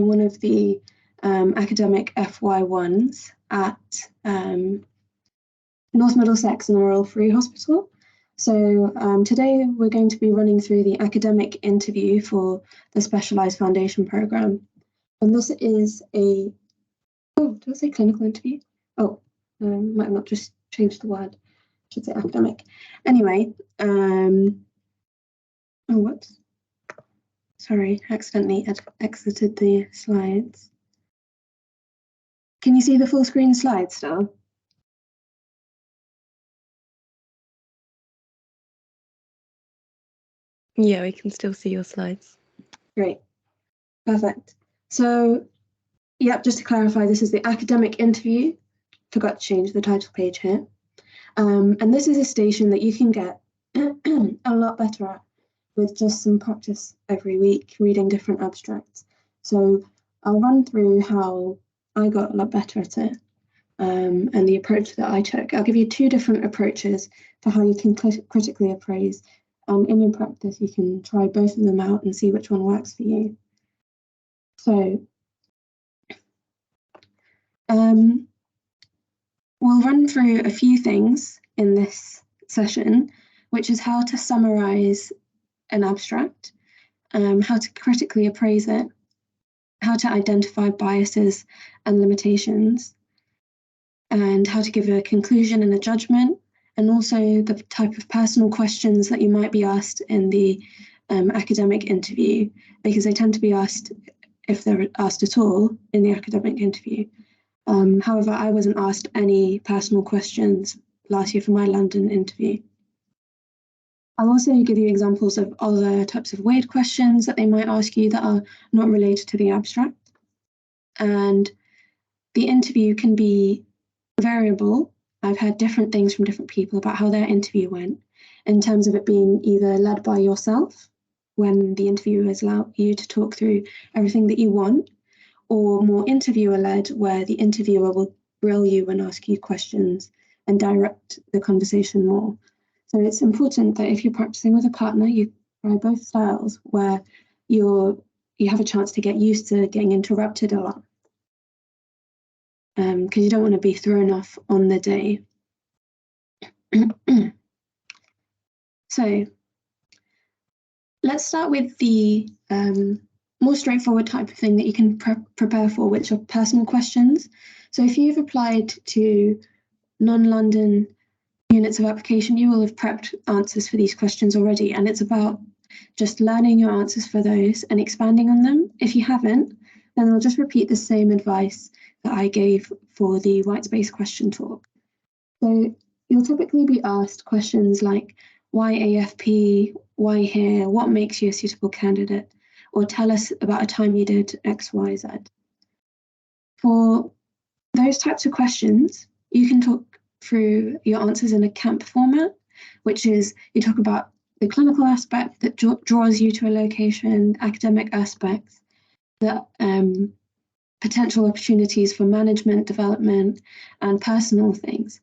one of the academic FY1s at North Middlesex and Royal Free Hospital. So today we're going to be running through the academic interview for the Specialised Foundation Programme. And this is a, did I say clinical interview? Might have not just changed the word. I should say academic. Anyway, sorry, accidentally exited the slides. Can you see the full screen slides still? Yeah, we can still see your slides. Great, perfect. So, yeah, just to clarify, this is the academic interview. Forgot to change the title page here. And this is a station that you can get a lot better at with just some practice every week, reading different abstracts. So I'll run through how I got a lot better at it and the approach that I took. I'll give you two different approaches for how you can critically appraise. In your practice, you can try both of them out and see which one works for you. So we'll run through a few things in this session, which is how to summarise an abstract, how to critically appraise it, how to identify biases and limitations, and how to give a conclusion and a judgment, and also the type of personal questions that you might be asked in the academic interview, because they tend to be asked, if they're asked at all, in the academic interview. However, I wasn't asked any personal questions last year for my London interview. I'll also give you examples of other types of weird questions that they might ask you that are not related to the abstract. And the interview can be variable. I've heard different things from different people about how their interview went, in terms of it being either led by yourself, when the interviewers allow you to talk through everything that you want, or more interviewer-led, where the interviewer will grill you and ask you questions and direct the conversation more. So it's important that if you're practicing with a partner, you try both styles, where you have a chance to get used to getting interrupted a lot, because you don't want to be thrown off on the day. So let's start with the more straightforward type of thing that you can prepare for, which are personal questions. So if you've applied to non-London units of application, you will have prepped answers for these questions already, and it's about just learning your answers for those and expanding on them. If you haven't, then I'll just repeat the same advice that I gave for the white space question talk. So you'll typically be asked questions like, why AFP, why here, what makes you a suitable candidate, or tell us about a time you did X, Y, Z. For those types of questions, you can talk through your answers in a camp format, which is you talk about the clinical aspect that draws you to a location, academic aspects, the potential opportunities for management, development, and personal things.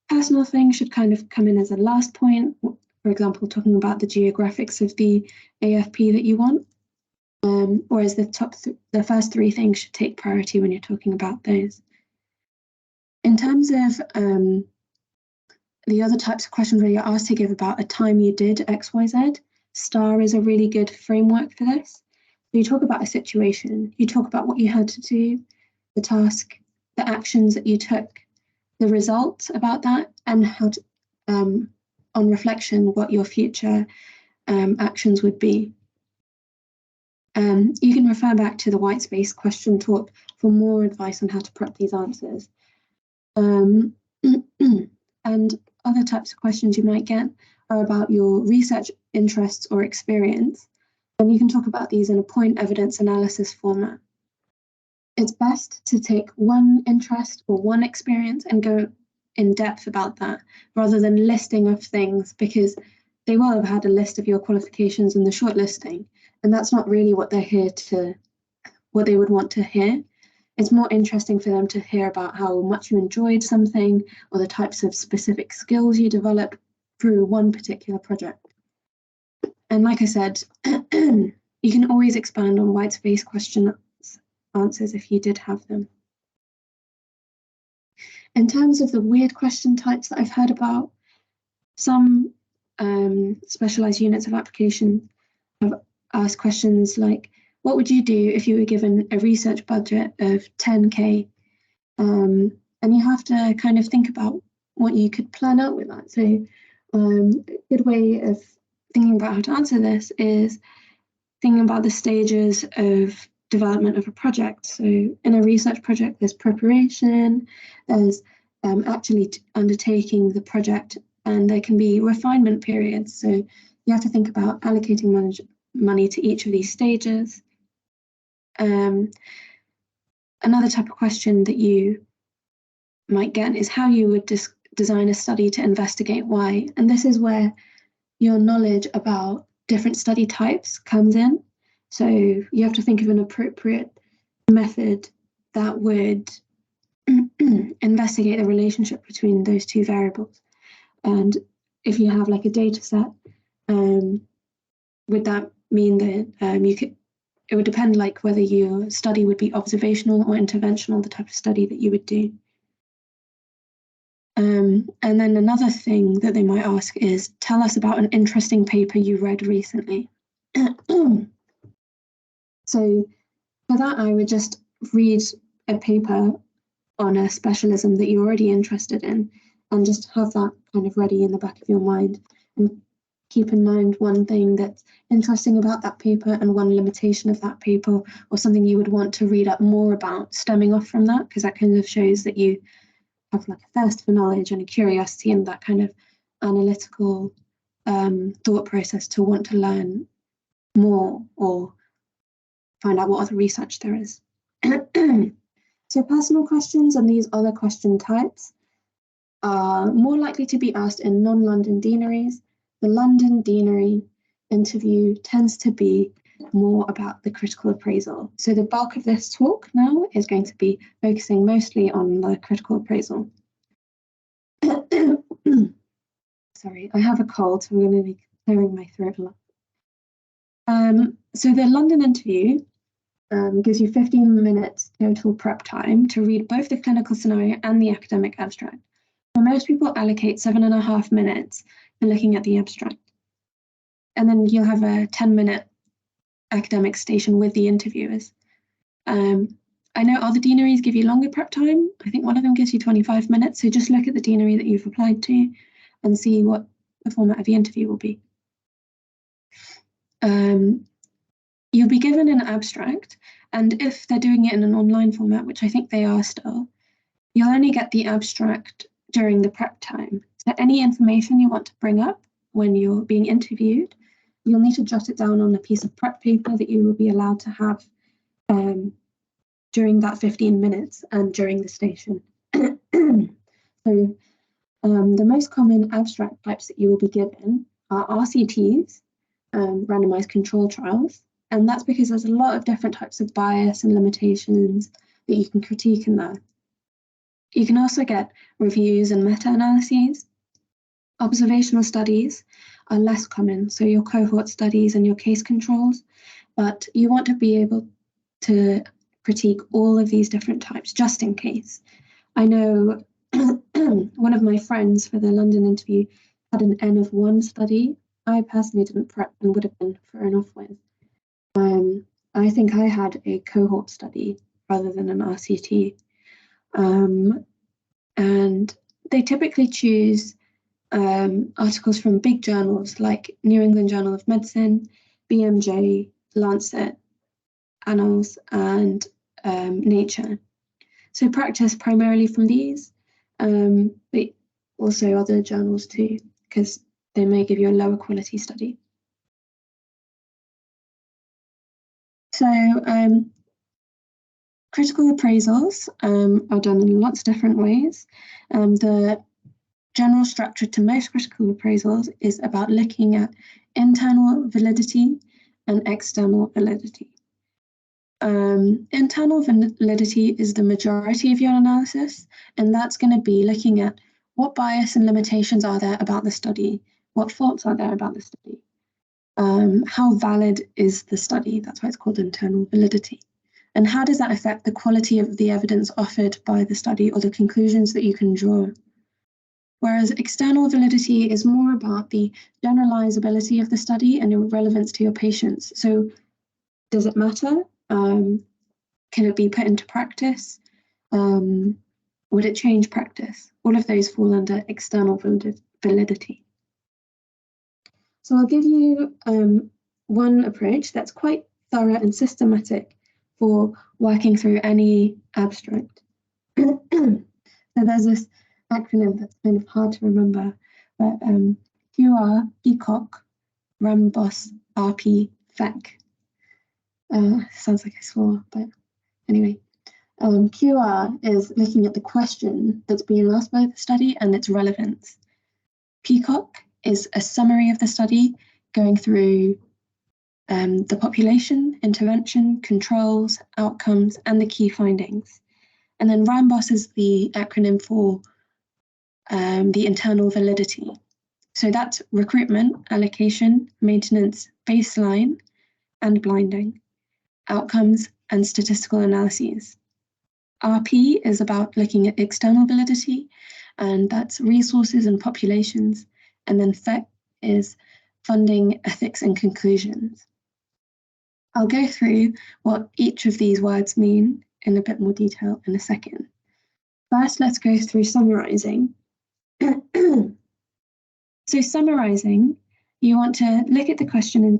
Personal things should kind of come in as a last point, for example, talking about the geographics of the AFP that you want, whereas the first three things should take priority when you're talking about those. In terms of the other types of questions where you're asked to give about a time you did X, Y, Z, STAR is a really good framework for this. So you talk about a situation, you talk about what you had to do, the task, the actions that you took, the results about that, and how to, on reflection, what your future actions would be. You can refer back to the white space question talk for more advice on how to prep these answers. And other types of questions you might get are about your research interests or experience, and you can talk about these in a point evidence analysis format. It's best to take one interest or one experience and go in depth about that, rather than listing of things, because they will have had a list of your qualifications in the shortlisting, and that's not really what they're here to, what they would want to hear. It's more interesting for them to hear about how much you enjoyed something, or the types of specific skills you developed through one particular project. And like I said, you can always expand on white space questions answers if you did have them. In terms of the weird question types that I've heard about, some specialised units of application have asked questions like, what would you do if you were given a research budget of 10K? And you have to kind of think about what you could plan out with that. So a good way of thinking about how to answer this is thinking about the stages of development of a project. So in a research project, there's preparation, there's actually undertaking the project, and there can be refinement periods. So you have to think about allocating money to each of these stages. Another type of question that you might get is how you would design a study to investigate why. And this is where your knowledge about different study types comes in. So you have to think of an appropriate method that would investigate the relationship between those two variables. And if you have like a data set, would that mean that it would depend like whether your study would be observational or interventional, the type of study that you would do. And then another thing that they might ask is, tell us about an interesting paper you read recently. So for that, I would just read a paper on a specialism that you're already interested in and just have that kind of ready in the back of your mind, and keep in mind one thing that's interesting about that paper and one limitation of that paper, or something you would want to read up more about stemming off from that, because that kind of shows that you have like a thirst for knowledge and a curiosity and that kind of analytical thought process to want to learn more or find out what other research there is. So personal questions and these other question types are more likely to be asked in non-London deaneries. The London deanery interview tends to be more about the critical appraisal. So the bulk of this talk now is going to be focusing mostly on the critical appraisal. Sorry, I have a cold, so I'm going to be clearing my throat a lot. So the London interview gives you 15 minutes total prep time to read both the clinical scenario and the academic abstract. So most people allocate 7.5 minutes for looking at the abstract. And then you'll have a 10-minute academic station with the interviewers. I know other deaneries give you longer prep time. I think one of them gives you 25 minutes. So just look at the deanery that you've applied to and see what the format of the interview will be. You'll be given an abstract, and if they're doing it in an online format, which I think they are still, you'll only get the abstract during the prep time. So any information you want to bring up when you're being interviewed, you'll need to jot it down on a piece of prep paper that you will be allowed to have during that 15 minutes and during the station. So the most common abstract types that you will be given are RCTs, randomized control trials, and that's because there's a lot of different types of bias and limitations that you can critique in there. You can also get reviews and meta-analyses. Observational studies are less common, so your cohort studies and your case controls, but you want to be able to critique all of these different types just in case. I know one of my friends for the London interview had an N of 1 study. I personally didn't prep and would have been fair off with. I think I had a cohort study rather than an RCT. And they typically choose articles from big journals like New England Journal of Medicine, BMJ, Lancet, Annals, and Nature. So practice primarily from these, but also other journals too, because they may give you a lower quality study. So critical appraisals are done in lots of different ways. The general structure to most critical appraisals is about looking at internal validity and external validity. Internal validity is the majority of your analysis, and that's going to be looking at what bias and limitations are there about the study, what faults are there about the study, how valid is the study, that's why it's called internal validity. And how does that affect the quality of the evidence offered by the study or the conclusions that you can draw? Whereas external validity is more about the generalizability of the study and your relevance to your patients. So does it matter? Can it be put into practice? Would it change practice? All of those fall under external validity. So I'll give you one approach that's quite thorough and systematic for working through any abstract. So there's this acronym that's kind of hard to remember, but QR, Peacock, Rambos, RP, FEC. Sounds like I swore, but anyway. QR is looking at the question that's being asked by the study and its relevance. Peacock is a summary of the study going through the population, intervention, controls, outcomes, and the key findings. And then Rambos is the acronym for the internal validity. So that's recruitment, allocation, maintenance, baseline, and blinding, outcomes, and statistical analyses. RP is about looking at external validity, and that's resources and populations. And then FEC is funding, ethics, and conclusions. I'll go through what each of these words mean in a bit more detail in a second. First, let's go through summarizing. So summarizing, you want to look at the question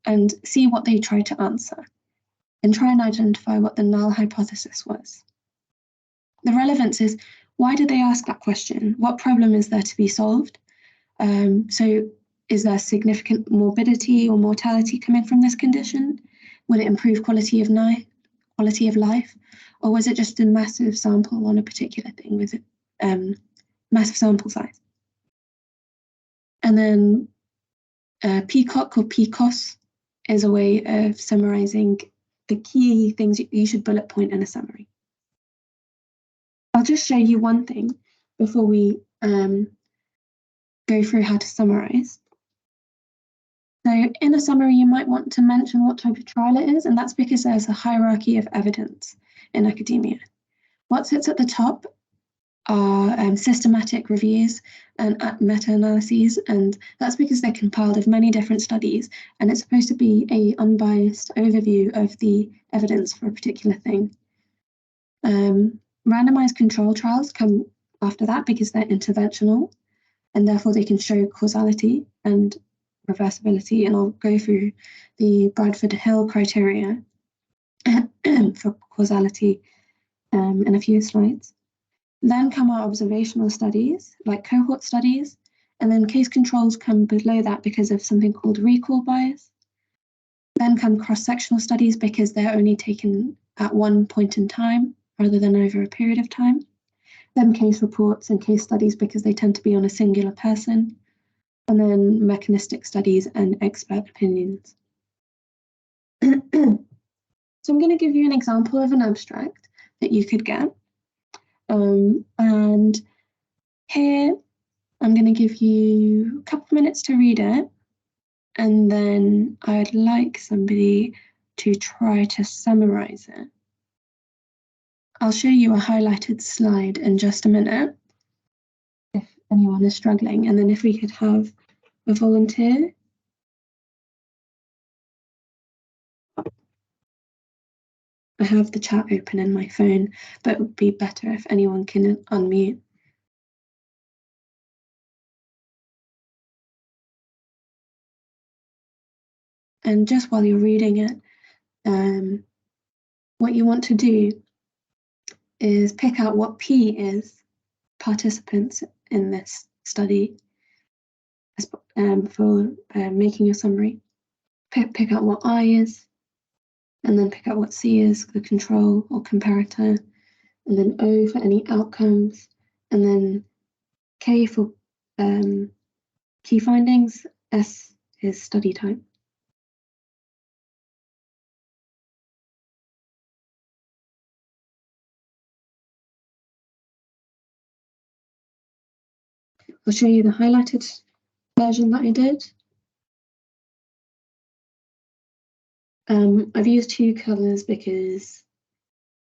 and see what they try to answer, and try and identify what the null hypothesis was. The relevance is, why did they ask that question? What problem is there to be solved? So is there significant morbidity or mortality coming from this condition? Would it improve quality of life? Or was it just a massive sample on a particular thing? Was it massive sample size? And then Peacock or PCOS is a way of summarizing the key things you should bullet point in a summary. I'll just show you one thing before we go through how to summarize. So in a summary, you might want to mention what type of trial it is, and that's because there's a hierarchy of evidence in academia. What sits at the top are systematic reviews and meta-analyses, and that's because they're compiled of many different studies, and it's supposed to be an unbiased overview of the evidence for a particular thing. Randomized control trials come after that because they're interventional, and therefore they can show causality and reversibility, and I'll go through the Bradford-Hill criteria for causality in a few slides. Then come our observational studies, like cohort studies, and then case controls come below that because of something called recall bias. Then come cross-sectional studies because they're only taken at one point in time rather than over a period of time. Then case reports and case studies because they tend to be on a singular person. And then mechanistic studies and expert opinions. So I'm going to give you an example of an abstract that you could get. And here I'm going to give you a couple of minutes to read it. And then I'd like somebody to try to summarize it. I'll show you a highlighted slide in just a minute if anyone is struggling. And then if we could have a volunteer. I have the chat open in my phone, but it would be better if anyone can unmute. And just while you're reading it, what you want to do is pick out what P is, participants in this study, for making your summary. Pick out what I is, and then pick out what C is, the control or comparator, and then O for any outcomes, and then K for key findings, S is study type. I'll show you the highlighted version that I did. I've used two colours because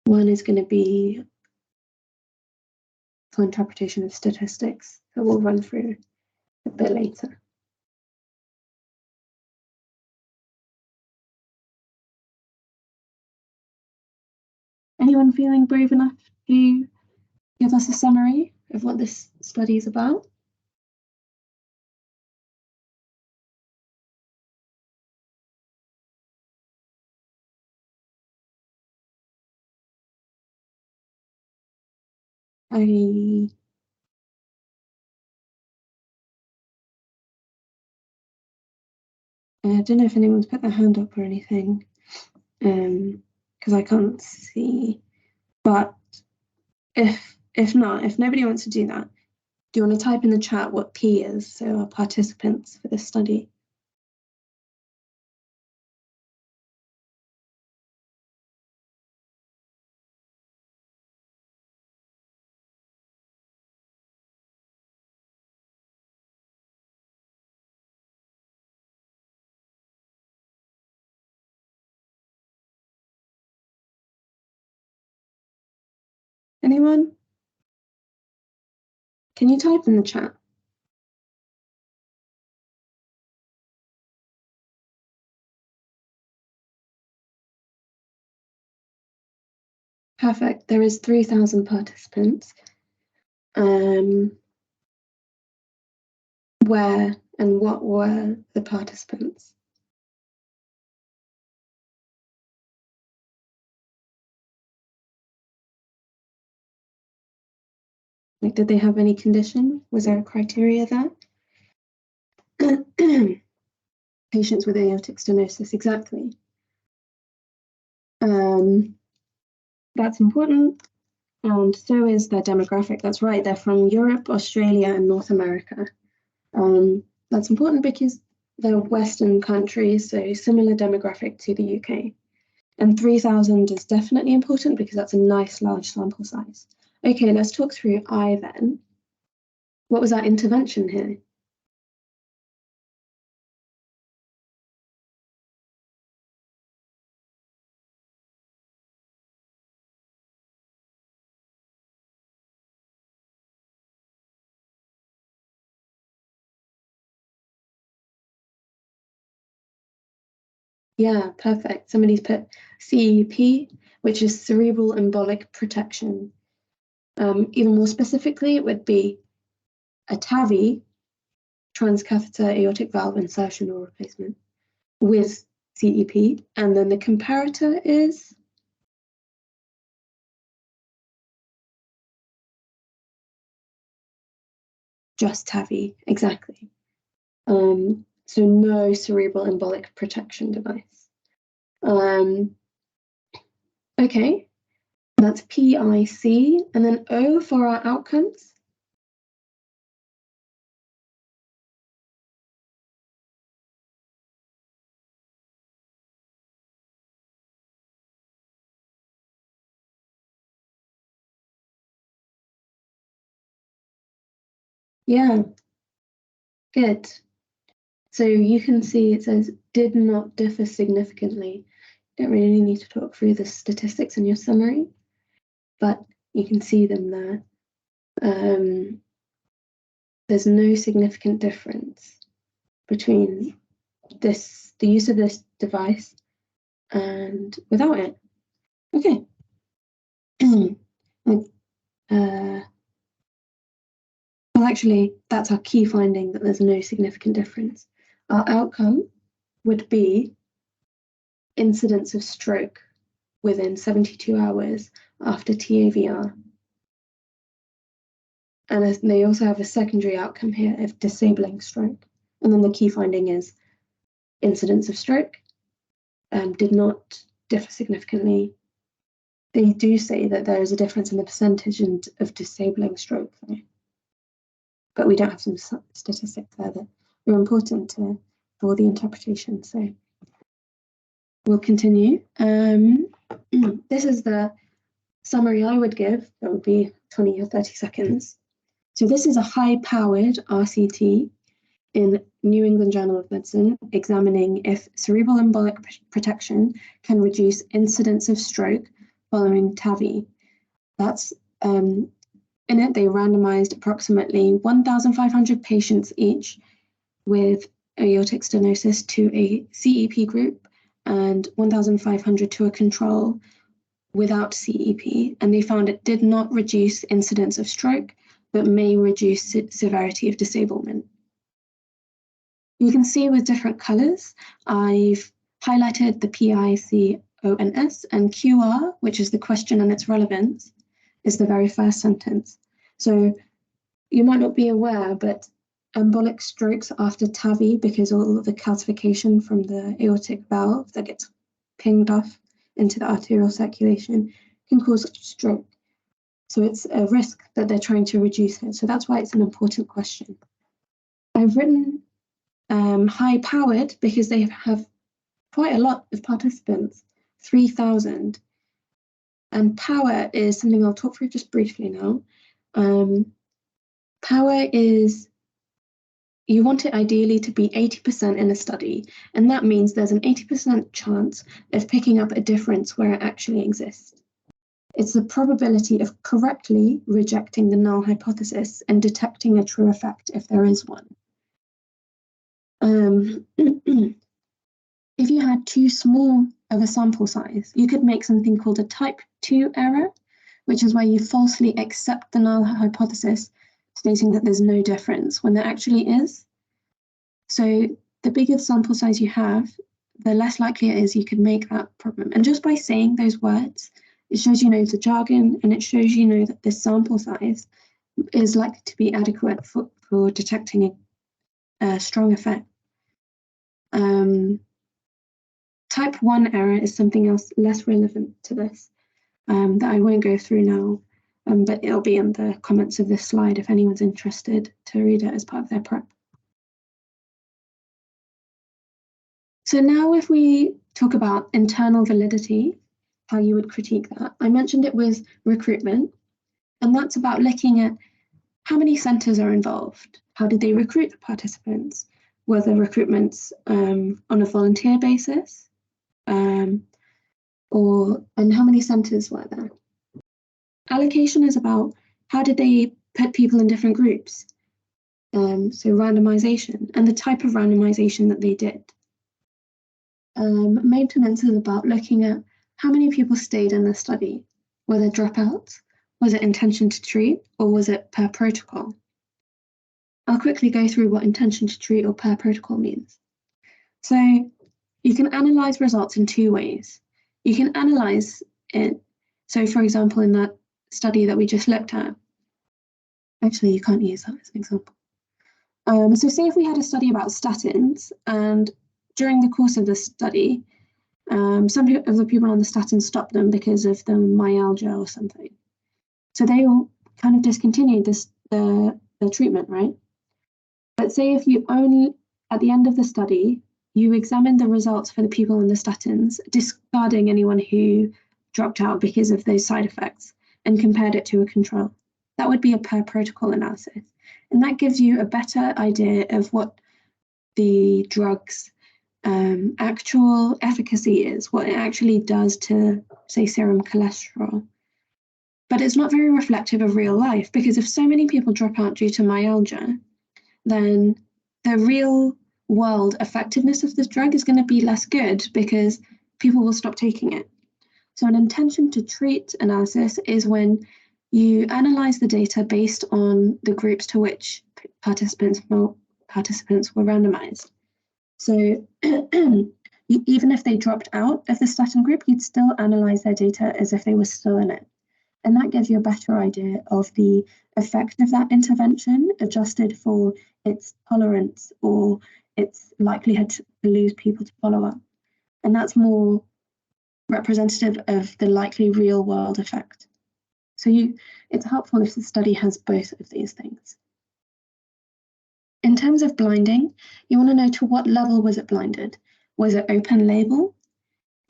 One is going to be for interpretation of statistics that we'll run through a bit later. Anyone feeling brave enough to give us a summary of what this study is about? I don't know if anyone's put their hand up or anything, because I can't see. But if not, if nobody wants to do that, do you want to type in the chat what P is, so our participants for this study? Anyone? Can you type in the chat? Perfect. There is 3,000 participants. Where and what were the participants? Like, did they have any condition? Was there a criteria there? Patients with aortic stenosis, exactly. That's important. And so is their demographic. That's right. They're from Europe, Australia, and North America. That's important because they're Western countries, so similar demographic to the UK. And 3,000 is definitely important because that's a nice large sample size. Okay, let's talk through I then. What was our intervention here? Yeah, perfect. Somebody's put CEP, which is cerebral embolic protection. Even more specifically, it would be a TAVI, transcatheter aortic valve insertion or replacement, with CEP. And then the comparator is just TAVI, exactly. So no cerebral embolic protection device. Okay, that's PIC, and then O for our outcomes. Yeah, good. So you can see it says did not differ significantly. Don't really need to talk through the statistics in your summary, but you can see them there. There's no significant difference between the use of this device and without it. Okay. Well, actually, that's our key finding, that there's no significant difference. Our outcome would be incidence of stroke within 72 hours after TAVR. And they also have a secondary outcome here of disabling stroke. And then the key finding is incidence of stroke did not differ significantly. They do say that there is a difference in the percentage of disabling stroke, though. But we don't have some statistics there that are important for the interpretation. So we'll continue. This is the summary I would give. That would be 20 or 30 seconds. So this is a high-powered RCT in New England Journal of Medicine, examining if cerebral embolic protection can reduce incidence of stroke following TAVI. That's in it, they randomized approximately 1,500 patients each with aortic stenosis to a CEP group and 1,500 to a control without CEP, and they found it did not reduce incidence of stroke, but may reduce severity of disablement. You can see with different colors, I've highlighted the PICONS, and QR, which is the question and its relevance, is the very first sentence. So you might not be aware, but embolic strokes after TAVI, because all of the calcification from the aortic valve that gets pinged off into the arterial circulation can cause stroke. So it's a risk that they're trying to reduce it. So that's why it's an important question. I've written high-powered because they have quite a lot of participants, 3,000. And power is something I'll talk through just briefly now. Power is, you want it ideally to be 80% in a study, and that means there's an 80% chance of picking up a difference where it actually exists. It's the probability of correctly rejecting the null hypothesis and detecting a true effect if there is one. If you had too small of a sample size, you could make something called a type 2 error, which is where you falsely accept the null hypothesis, stating that there's no difference when there actually is. So the bigger sample size you have, the less likely it is you could make that problem. And just by saying those words, it shows you know the jargon, and it shows you know that this sample size is likely to be adequate for detecting a strong effect. Type 1 error is something else less relevant to this that I won't go through now, but it'll be in the comments of this slide if anyone's interested to read it as part of their prep. So now if we talk about internal validity, how you would critique that. I mentioned it with recruitment, and that's about looking at how many centres are involved, how did they recruit the participants, were the recruitments on a volunteer basis, and how many centres were there. Allocation is about how did they put people in different groups, so randomization, and the type of randomization that they did. Maintenance is about looking at how many people stayed in the study. Were there dropouts? Was it intention to treat, or was it per protocol? I'll quickly go through what intention to treat or per protocol means. So you can analyze results in two ways. You can analyze it. So for example, in that study that we just looked at, actually you can't use that as an example. So say if we had a study about statins, and during the course of the study, some of the people on the statins stopped them because of the myalgia or something. So they all kind of discontinued the treatment, right? But say if you only, at the end of the study, you examined the results for the people on the statins, discarding anyone who dropped out because of those side effects, and compared it to a control. That would be a per protocol analysis. And that gives you a better idea of what the drug's actual efficacy is, what it actually does to, say, serum cholesterol. But it's not very reflective of real life, because if so many people drop out due to myalgia, then the real world effectiveness of this drug is going to be less good because people will stop taking it. So an intention to treat analysis is when you analyze the data based on the groups to which participants were randomized. So even if they dropped out of the statin group, you'd still analyze their data as if they were still in it. And that gives you a better idea of the effect of that intervention, adjusted for its tolerance or its likelihood to lose people to follow up. And that's more representative of the likely real world effect. So it's helpful if the study has both of these things. In terms of blinding, you want to know to what level was it blinded? Was it open label?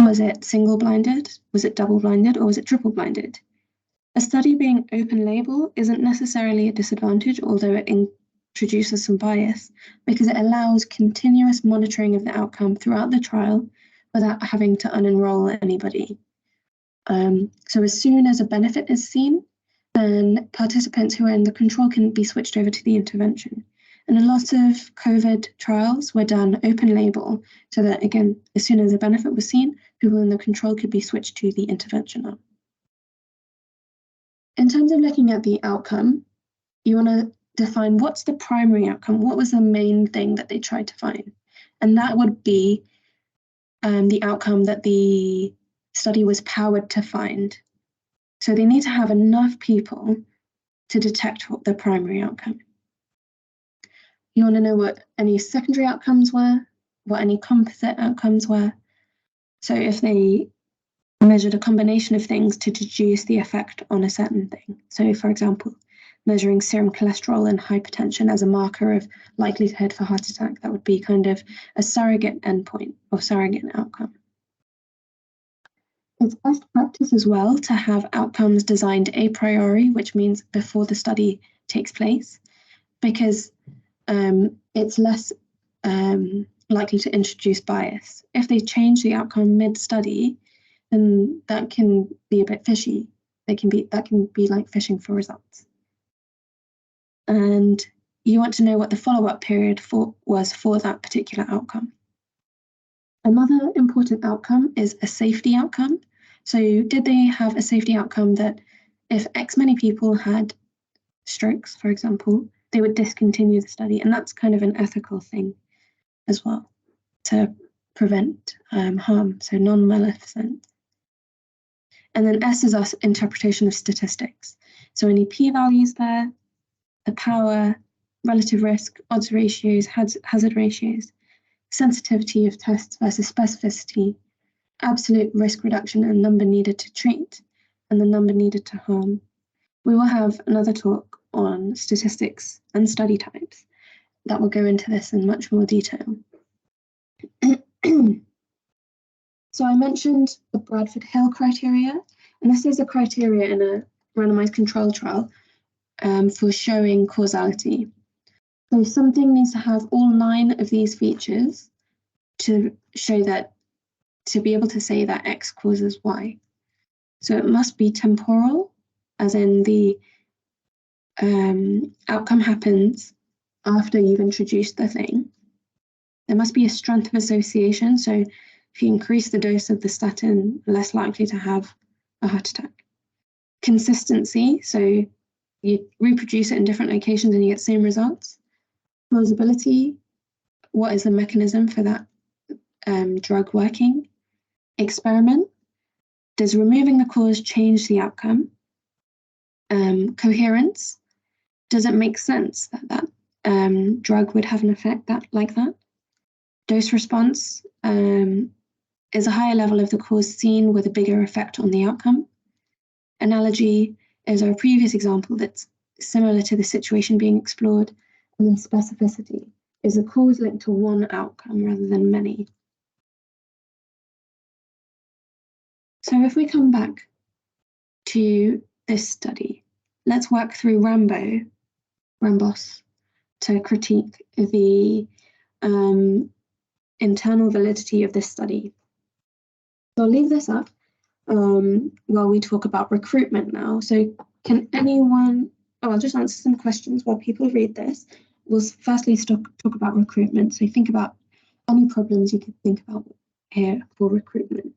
Was it single blinded? Was it double blinded? Or was it triple blinded? A study being open label isn't necessarily a disadvantage, although it introduces some bias, because it allows continuous monitoring of the outcome throughout the trial without having to unenroll anybody. So as soon as a benefit is seen, then participants who are in the control can be switched over to the intervention. And a lot of COVID trials were done open label, so that, again, as soon as a benefit was seen, people in the control could be switched to the intervention arm. In terms of looking at the outcome, you want to define what's the primary outcome, what was the main thing that they tried to find. And that would be the outcome that the study was powered to find. So they need to have enough people to detect what the primary outcome. You want to know what any secondary outcomes were, what any composite outcomes were. So if they measured a combination of things to deduce the effect on a certain thing. So for example, measuring serum cholesterol and hypertension as a marker of likelihood for heart attack, that would be kind of a surrogate endpoint or surrogate outcome. It's best practice as well to have outcomes designed a priori, which means before the study takes place, because it's less likely to introduce bias. If they change the outcome mid-study, then that can be a bit fishy. That can be like fishing for results. And you want to know what the follow-up period was for that particular outcome. Another important outcome is a safety outcome. So did they have a safety outcome that if X many people had strokes, for example, they would discontinue the study? And that's kind of an ethical thing as well to prevent harm, so non-maleficent. And then S is our interpretation of statistics. So any p-values there, the power, relative risk, odds ratios, hazard ratios, sensitivity of tests versus specificity, absolute risk reduction and number needed to treat, and the number needed to harm. We will have another talk on statistics and study types that will go into this in much more detail. So I mentioned the Bradford Hill criteria, and this is a criteria in a randomized control trial for showing causality. So something needs to have all 9 of these features to show that, to be able to say that X causes Y. So it must be temporal, as in the outcome happens after you've introduced the thing. There must be a strength of association, so if you increase the dose of the statin, less likely to have a heart attack. Consistency, so you reproduce it in different locations and you get the same results. Plausibility, what is the mechanism for that drug working? Experiment, does removing the cause change the outcome? Coherence, does it make sense that that drug would have an effect like that? Dose response, is a higher level of the cause seen with a bigger effect on the outcome? Analogy is our previous example that's similar to the situation being explored. And then specificity, is a cause linked to one outcome rather than many? So if we come back to this study, let's work through Rambos, to critique the internal validity of this study. So I'll leave this up while we talk about recruitment now. So can anyone, I'll just answer some questions while people read this. We'll firstly talk about recruitment. So think about any problems you could think about here for recruitment.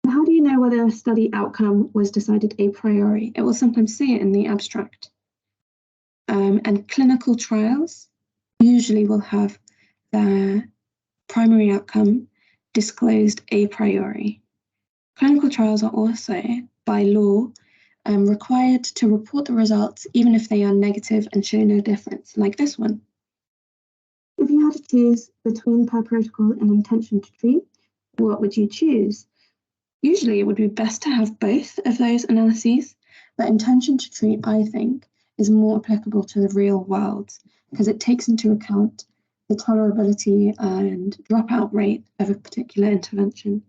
How do you know whether a study outcome was decided a priori? It will sometimes say it in the abstract. And clinical trials usually will have their primary outcome disclosed a priori. Clinical trials are also, by law, required to report the results even if they are negative and show no difference, like this one. If you had to choose between per protocol and intention to treat, what would you choose? Usually it would be best to have both of those analyses, but intention to treat, I think, is more applicable to the real world because it takes into account the tolerability and dropout rate of a particular intervention.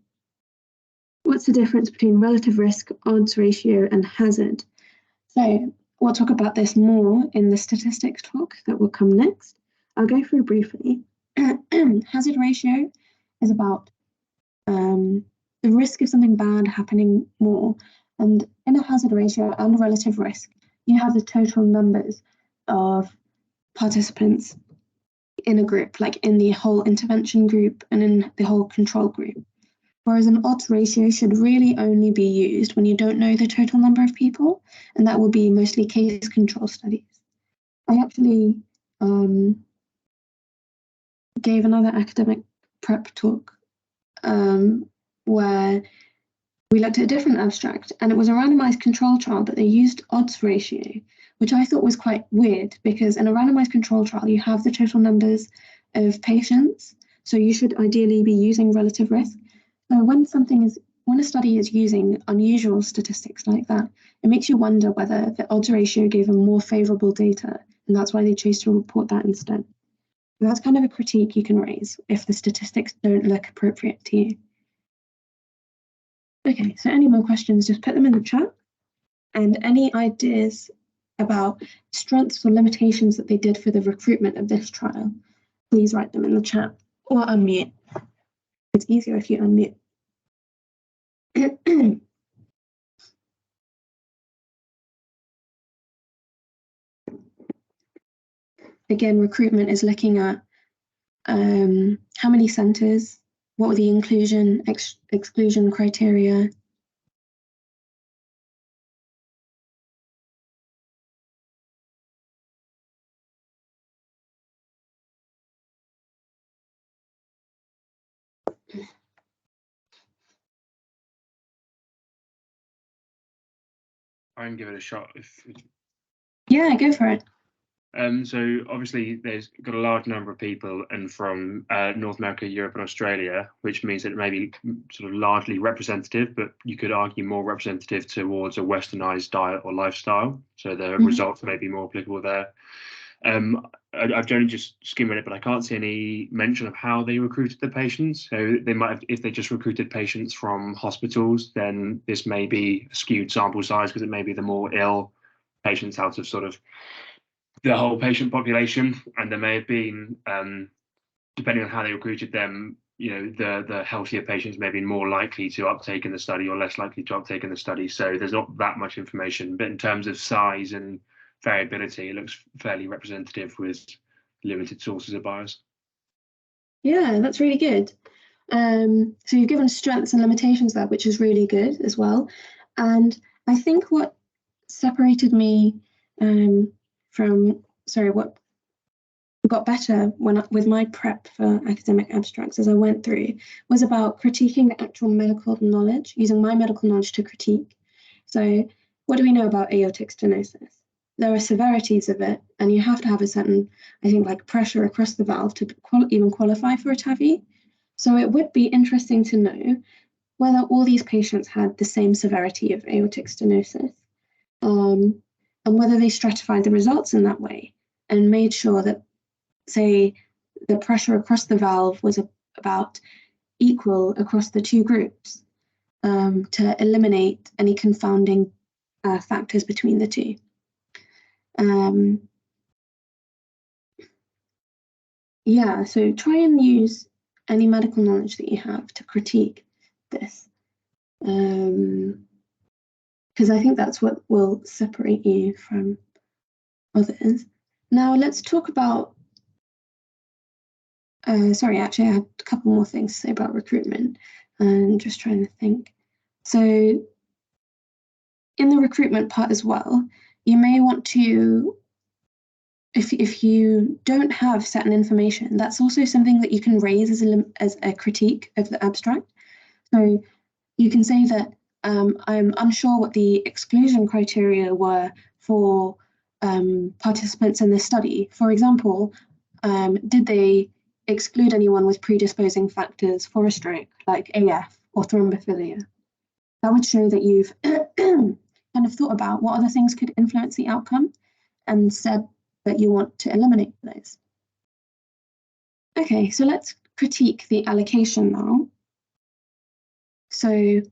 What's the difference between relative risk, odds ratio, and hazard? So we'll talk about this more in the statistics talk that will come next. I'll go through briefly. Hazard ratio is about the the risk of something bad happening more. And in a hazard ratio and relative risk, you have the total numbers of participants in a group, like in the whole intervention group and in the whole control group. Whereas an odds ratio should really only be used when you don't know the total number of people, and that will be mostly case control studies. I actually gave another academic prep talk where we looked at a different abstract, and it was a randomized control trial, but they used odds ratio, which I thought was quite weird because in a randomized control trial, you have the total numbers of patients, so you should ideally be using relative risk. So when a study is using unusual statistics like that, it makes you wonder whether the odds ratio gave them more favorable data, and that's why they chose to report that instead. And that's kind of a critique you can raise if the statistics don't look appropriate to you. Okay, so any more questions, just put them in the chat. And any ideas about strengths or limitations that they did for the recruitment of this trial, please write them in the chat or unmute. It's easier if you unmute. Again, recruitment is looking at how many centres, what were the inclusion, exclusion criteria. I can give it a shot. Yeah, go for it. So obviously there's got a large number of people and from North America, Europe and Australia, which means that it may be sort of largely representative, but you could argue more representative towards a westernized diet or lifestyle. So the results may be more applicable there. I've only just skimmed it, but I can't see any mention of how they recruited the patients. So they might have, if they just recruited patients from hospitals, then this may be a skewed sample size because it may be the more ill patients out of sort of the whole patient population, and there may have been, depending on how they recruited them, the healthier patients may be more likely to uptake in the study or less likely to uptake in the study. So there's not that much information, but in terms of size and variability, it looks fairly representative with limited sources of bias. Yeah, that's really good. So you've given strengths and limitations there, which is really good as well. And I think what separated me what got better with my prep for academic abstracts as I went through was about critiquing the actual medical knowledge, using my medical knowledge to critique. So what do we know about aortic stenosis? There are severities of it, and you have to have a certain, I think, like pressure across the valve to even qualify for a TAVI. So it would be interesting to know whether all these patients had the same severity of aortic stenosis, and whether they stratified the results in that way and made sure that, say, the pressure across the valve was about equal across the two groups, to eliminate any confounding factors between the two. Yeah, so try and use any medical knowledge that you have to critique this, because I think that's what will separate you from others. Now let's talk about, sorry, actually I had a couple more things to say about recruitment, and just trying to think. So in the recruitment part as well, you may want to, if you don't have certain information, that's also something that you can raise as a critique of the abstract. So you can say that I'm unsure what the exclusion criteria were for participants in this study. For example, did they exclude anyone with predisposing factors for a stroke, like AF or thrombophilia? That would show that you've kind of thought about what other things could influence the outcome and said that you want to eliminate those. Okay, so let's critique the allocation now. So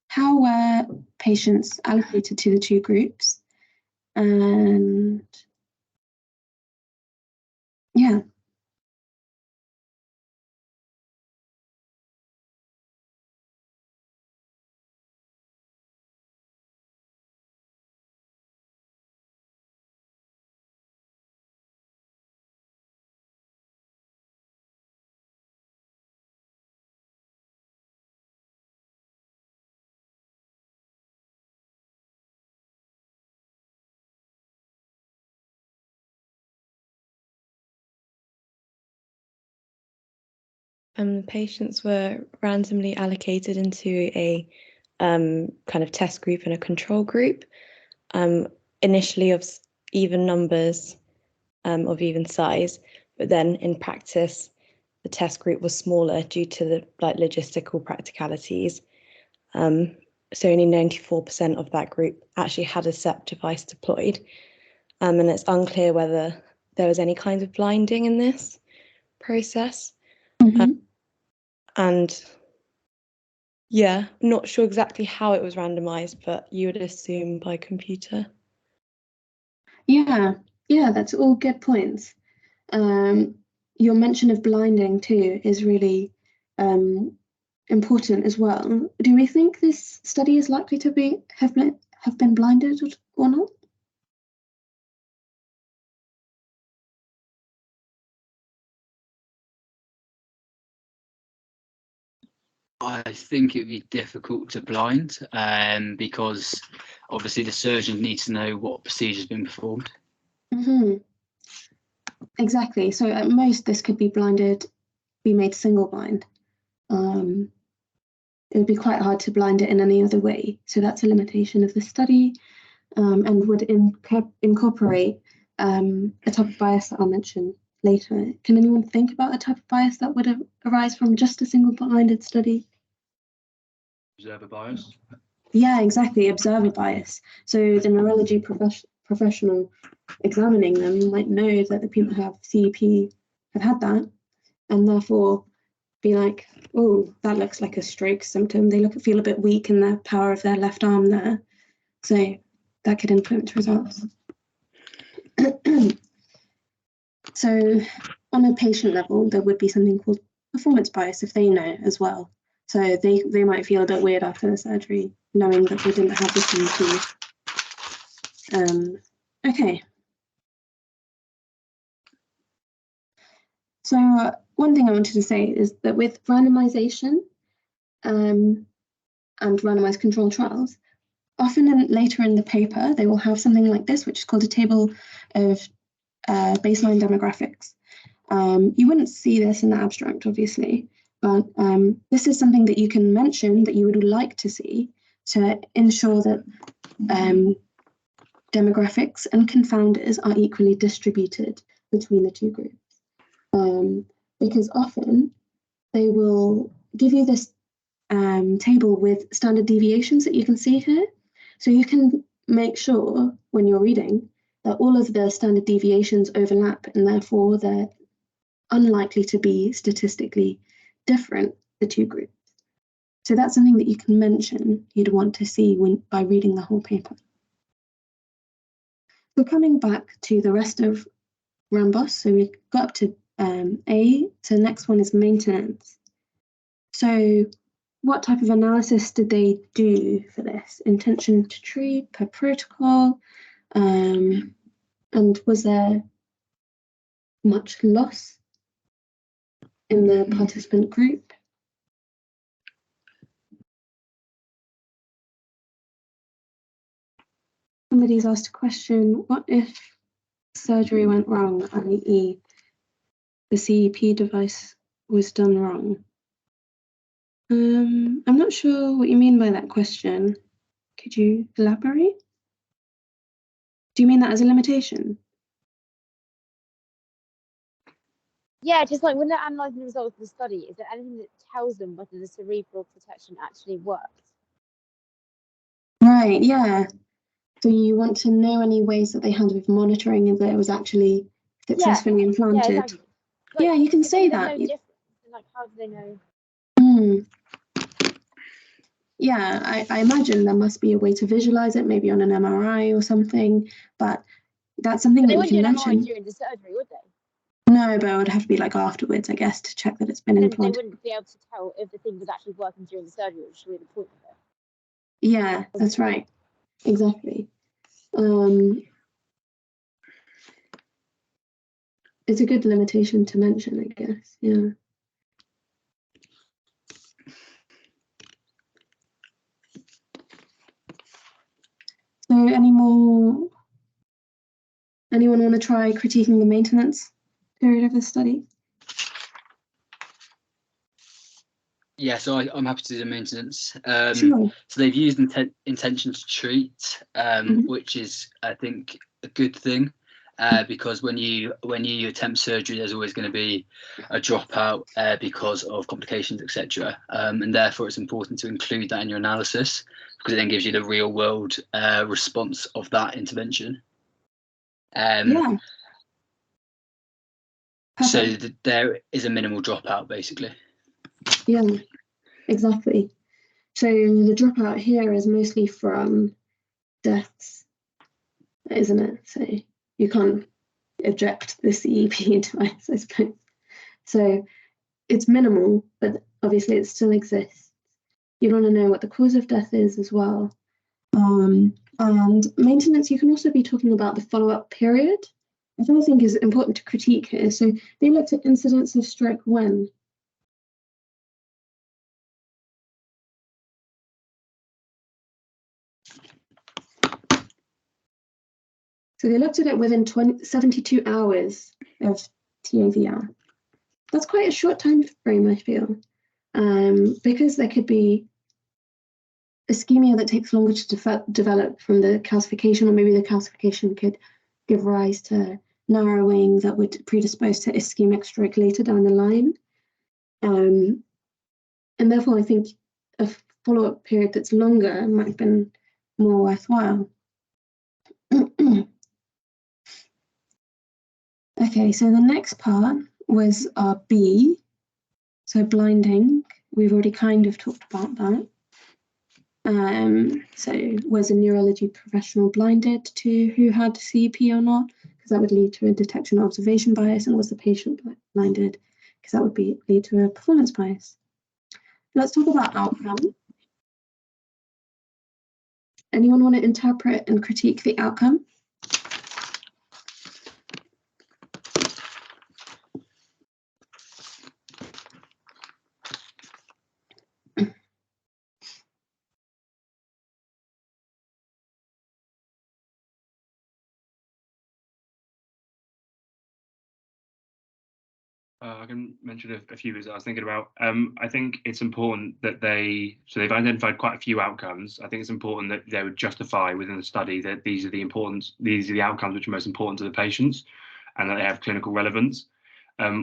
how were patients allocated to the two groups? And yeah. Patients were randomly allocated into a kind of test group and a control group, initially of even numbers, of even size, but then in practice, the test group was smaller due to the logistical practicalities. So only 94% of that group actually had a SEP device deployed. And it's unclear whether there was any kind of blinding in this process. And yeah, not sure exactly how it was randomized, but you would assume by computer. Yeah, that's all good points. Your mention of blinding too is really important as well. Do we think this study is likely to have been blinded or not? I think it would be difficult to blind, because obviously the surgeon needs to know what procedure has been performed. Exactly. So at most, this could be made single blind. It would be quite hard to blind it in any other way. So that's a limitation of the study, and would incorporate a type of bias that I'll mention later. Can anyone think about a type of bias that would arise from just a single blinded study? Observer bias? Yeah, exactly, observer bias. So the neurology professional examining them might know that the people who have CEP have had that, and therefore be like, oh, that looks like a stroke symptom. They feel a bit weak in the power of their left arm there. So that could influence results. So on a patient level, there would be something called performance bias if they know as well. So they might feel a bit weird after the surgery, knowing that they didn't have the CEP. Okay. So one thing I wanted to say is that with randomization and randomized control trials, often later in the paper, they will have something like this, which is called a table of baseline demographics. You wouldn't see this in the abstract, obviously, but this is something that you can mention that you would like to see to ensure that demographics and confounders are equally distributed between the two groups. Because often they will give you this table with standard deviations that you can see here. So you can make sure when you're reading that all of the standard deviations overlap, and therefore they're unlikely to be statistically different, the two groups. So that's something that you can mention you'd want to see by reading the whole paper. So coming back to the rest of Rambos, so we got up to A, so the next one is maintenance. So what type of analysis did they do for this? Intention to treat per protocol, and was there much loss in the participant group? Somebody's asked a question, what if surgery went wrong, i.e. the CEP device was done wrong? I'm not sure what you mean by that question. Could you elaborate? Do you mean that as a limitation? Yeah, just like when they're analysing the results of the study, is there anything that tells them whether the cerebral protection actually worked? Right, yeah. So you want to know any ways that they had with monitoring if it was actually successfully implanted? Yeah, exactly. Like, yeah, you can say that. No difference. Like, how do they know? Yeah, I imagine there must be a way to visualize it, maybe on an MRI or something, but that's something that you can mention. They wouldn't do an MRI during the surgery, would they? No, but it would have to be like afterwards, I guess, to check that it's been implanted. They wouldn't be able to tell if the thing was actually working during the surgery, which is really the point of it. Yeah, that's right. Exactly. It's a good limitation to mention, I guess. Yeah. So anyone want to try critiquing the maintenance period of the study? Yeah, so I'm happy to do the maintenance. Sure. So they've used intention to treat, which is, I think, a good thing, because when you attempt surgery, there's always going to be a dropout because of complications, etc. And therefore, it's important to include that in your analysis because it then gives you the real world response of that intervention. Yeah. So Perfect. there is a minimal dropout, basically. Yeah, exactly. So the dropout here is mostly from deaths, isn't it? So you can't eject the CEP device, I suppose. So it's minimal, but obviously it still exists. You want to know what the cause of death is as well. And maintenance, you can also be talking about the follow-up period, which I think is important to critique here. So they looked at incidence of stroke when. So they looked at it within 72 hours of TAVR. That's quite a short time frame, I feel, because there could be ischemia that takes longer to develop from the calcification, or maybe the calcification could give rise to narrowing that would predispose to ischemic stroke later down the line. And therefore, I think a follow-up period that's longer might have been more worthwhile. Okay, so the next part was our B, so blinding. We've already kind of talked about that. So was a neurology professional blinded to who had CEP or not? Because that would lead to a detection observation bias. And was the patient blinded? Because that would lead to a performance bias. Let's talk about outcome. Anyone want to interpret and critique the outcome? I can mention a few that I was thinking about. I think it's important that they've identified quite a few outcomes. I think it's important that they would justify within the study that these are the outcomes which are most important to the patients and that they have clinical relevance.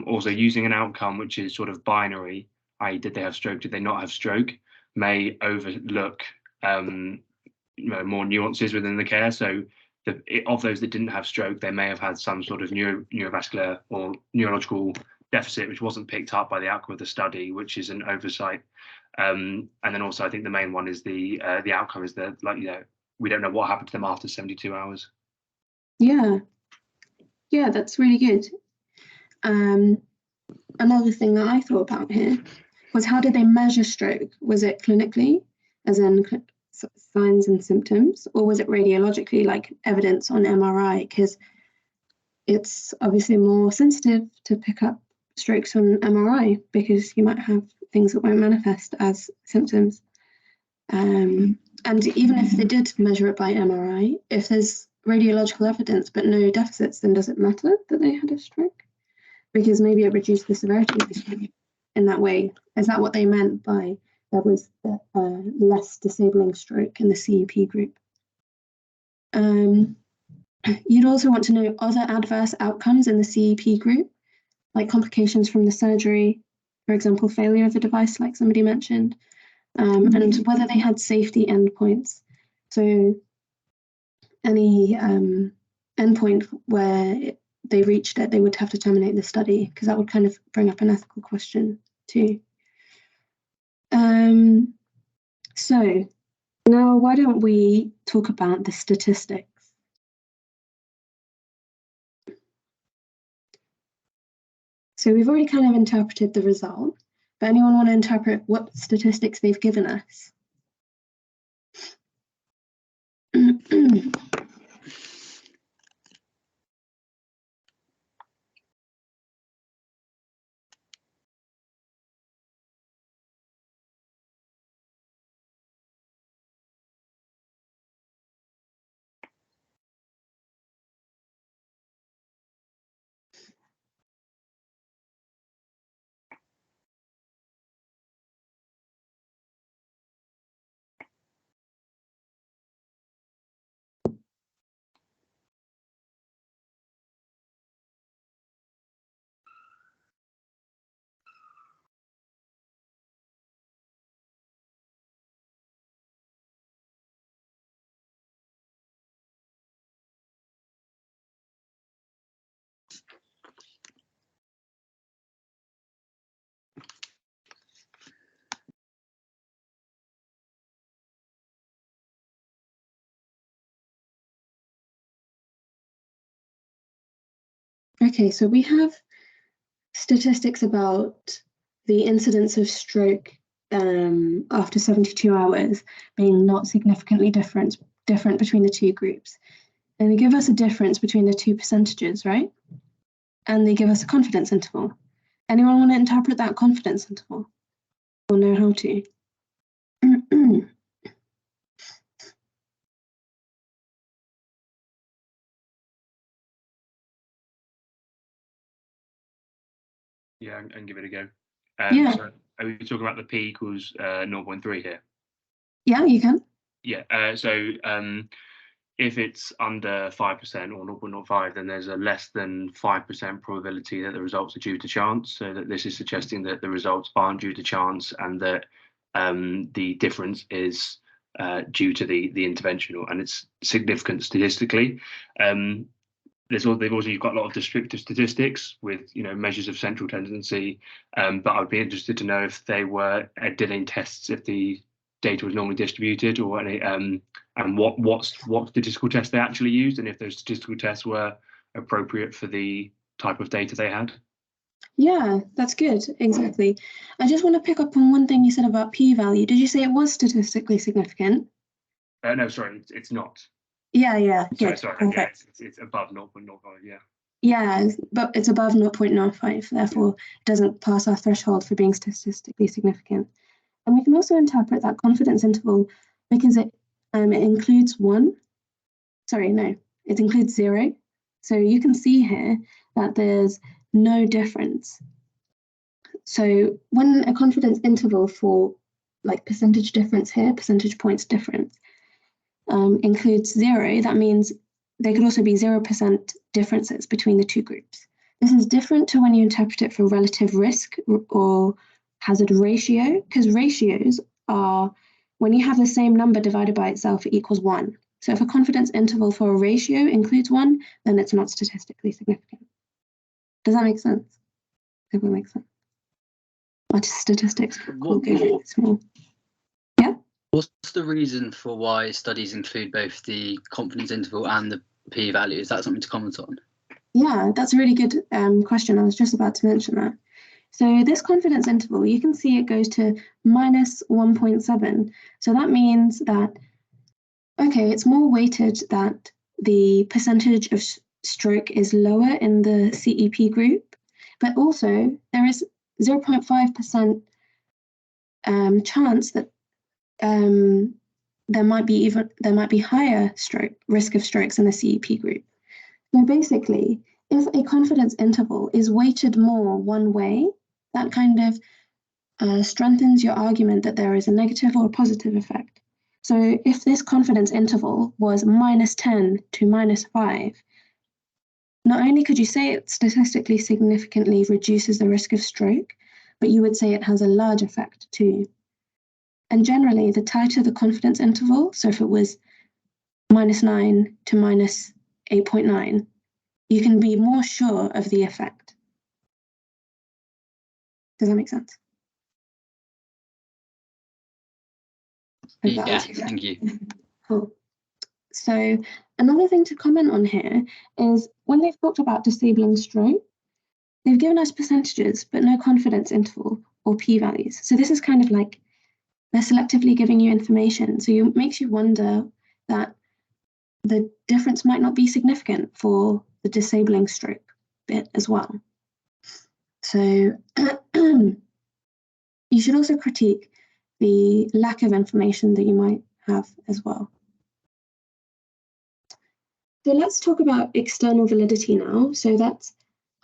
Also, using an outcome which is sort of binary, i.e. did they have stroke, did they not have stroke, may overlook more nuances within the care. So of those that didn't have stroke, they may have had some sort of neurovascular or neurological deficit which wasn't picked up by the outcome of the study, which is an oversight. And then also I think the main one is the outcome is that, like, we don't know what happened to them after 72 hours. Yeah, that's really good. Another thing that I thought about here was, how did they measure stroke? Was it clinically, as in signs and symptoms, or was it radiologically, like evidence on MRI? Because it's obviously more sensitive to pick up strokes on MRI because you might have things that won't manifest as symptoms. And even if they did measure it by MRI, if there's radiological evidence but no deficits, then does it matter that they had a stroke? Because maybe it reduced the severity of the stroke in that way. Is that what they meant by there was less disabling stroke in the CEP group? You'd also want to know other adverse outcomes in the CEP group, like complications from the surgery, for example, failure of the device, like somebody mentioned, and whether they had safety endpoints. So any endpoint where they reached it, they would have to terminate the study, because that would kind of bring up an ethical question too. So now why don't we talk about the statistics? So we've already kind of interpreted the result, but anyone want to interpret what statistics they've given us? Okay, so we have statistics about the incidence of stroke after 72 hours being not significantly different between the two groups. And they give us a difference between the two percentages, right? And they give us a confidence interval. Anyone want to interpret that confidence interval? Or know how to? Yeah, and give it a go. Yeah. So are we talking about the P equals 0.3 here? Yeah, you can. Yeah. So if it's under 5% or 0.05, then there's a less than 5% probability that the results are due to chance. So that this is suggesting that the results aren't due to chance and that the difference is due to the intervention, and it's significant statistically. They've also got a lot of descriptive statistics with measures of central tendency, but I'd be interested to know if they did any tests if the data was normally distributed, or any and what statistical tests they actually used, and if those statistical tests were appropriate for the type of data they had. Yeah, that's good. Exactly. I just want to pick up on one thing you said about p-value. Did you say it was statistically significant? No, sorry, it's not. Yeah. Good. Sorry, Perfect. yeah, it's above 0.05. Yeah. Yeah, but it's above 0.05, therefore it doesn't pass our threshold for being statistically significant. And we can also interpret that confidence interval because it includes it includes 0. So you can see here that there's no difference. So when a confidence interval for like percentage difference here, percentage points difference, includes 0, that means there could also be 0% differences between the two groups. This is different to when you interpret it for relative risk or hazard ratio, because ratios are when you have the same number divided by itself, it equals 1. So if a confidence interval for a ratio includes 1, then it's not statistically significant. Does that make sense? I hope it makes sense. What statistics will give you this more. Yeah? What's the reason for why studies include both the confidence interval and the p-value? Is that something to comment on? Yeah, that's a really good question. I was just about to mention that. So this confidence interval, you can see it goes to minus 1.7. So that means that, okay, it's more weighted that the percentage of stroke is lower in the CEP group, but also there is 0.5% chance that there might be higher risk of strokes in the CEP group. So basically, if a confidence interval is weighted more one way, that kind of strengthens your argument that there is a negative or a positive effect. So if this confidence interval was -10 to -5, not only could you say it statistically significantly reduces the risk of stroke, but you would say it has a large effect too. And generally, the tighter the confidence interval, so if it was -9 to -8.9, you can be more sure of the effect. Does that make sense? Yeah, thank you. Cool. So another thing to comment on here is when they've talked about disabling stroke, they've given us percentages, but no confidence interval or p-values. So this is kind of like they're selectively giving you information. So it makes you wonder that the difference might not be significant for the disabling stroke bit as well. So you should also critique the lack of information that you might have as well. So let's talk about external validity now. So that's